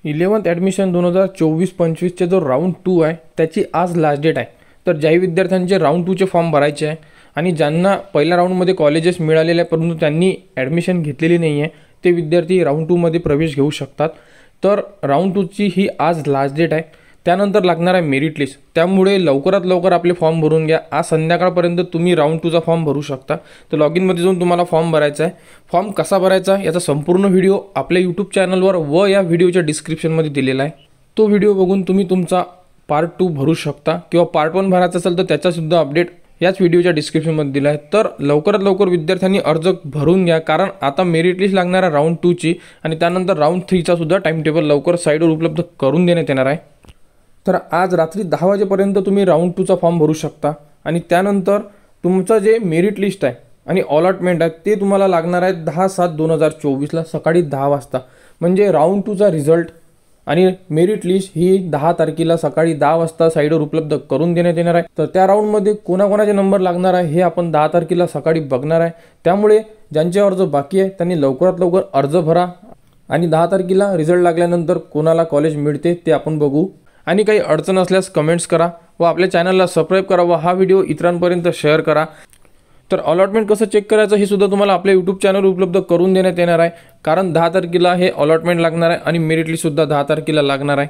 11th admission 2024-25चे जो round 2 आहे त्याची आज लास्ट डेट आहे। तर ज्याही विद्यार्थ्यांचे राऊंड 2चे फॉर्म भरायचे आहे आणि ज्यांना पहिल्या राऊंडमध्ये कॉलेजेस मिळालेले आहे परंतु त्यांनी ॲडमिशन घेतलेली नाही आहे ते विद्यार्थी राऊंड 2 मध्ये प्रवेश घेऊ शकतात। तर राऊंड 2ची ही आज लास्ट डेट आहे। त्यानंतर लागणार आहे मेरिट लिस्ट, त्यामुळे लवकरात लवकर आपले फॉर्म भरून घ्या। आज संध्याकाळपर्यंत तुम्ही राऊंड 2चा फॉर्म भरू शकता। तर लॉग इनमध्ये जाऊन तुम्हाला फॉर्म भरायचा आहे। फॉर्म कसा भरायचा याचा संपूर्ण व्हिडिओ आपल्या यूट्यूब चॅनलवर व या व्हिडिओच्या डिस्क्रिप्शनमध्ये दिलेला आहे। तो व्हिडिओ बघून तुम्ही तुमचा पार्ट 2 भरू शकता किंवा पार्ट 1 भरायचा असेल तर त्याचासुद्धा अपडेट याच व्हिडिओच्या डिस्क्रिप्शनमध्ये दिला आहे। तर लवकरात लवकर विद्यार्थ्यांनी अर्ज भरून घ्या, कारण आता मेरिट लिस्ट लागणार आहे राऊंड 2ची आणि त्यानंतर राऊंड 3चा सुद्धा टाइम टेबल लवकर साईडवर उपलब्ध करून देण्यात येणार आहे। तर आज रात्री 10 वाजेपर्यंत तुम्ही राऊंड 2चा फॉर्म भरू शकता आणि त्यानंतर तुमचं जे मेरिट लिस्ट आहे आणि अलॉटमेंट आहे ते तुम्हाला लागणार आहे 10/7/2024ला सकाळी 10 वाजता। म्हणजे राऊंड 2चा रिझल्ट आणि मेरिट लिस्ट ही 10 तारखेला सकाळी 10 वाजता साईडवर उपलब्ध करून देण्यात येणार आहे। तर त्या राऊंडमध्ये कोणाकोणाचे नंबर लागणार आहे हे आपण 10 तारखेला सकाळी बघणार आहे। त्यामुळे ज्यांचे अर्ज बाकी आहे त्यांनी लवकरात लवकर अर्ज भरा आणि 10 तारखेला रिझल्ट लागल्यानंतर कोणाला कॉलेज मिळते ते आपण बघू। आणि काही अडचण असल्यास कमेंट्स करा व आपल्या चॅनलला सबस्क्राईब करा व हा व्हिडिओ इतरांपर्यंत शेअर करा। तर अलॉटमेंट कसं चेक करायचं हे सुद्धा तुम्हाला आपल्या यूट्यूब चॅनल उपलब्ध करून देण्यात येणार आहे, कारण 10 तारखेला हे अलॉटमेंट लागणार आहे आणि मेरिट लिस्ट सुद्धा 10 तारखेला लागणार आहे।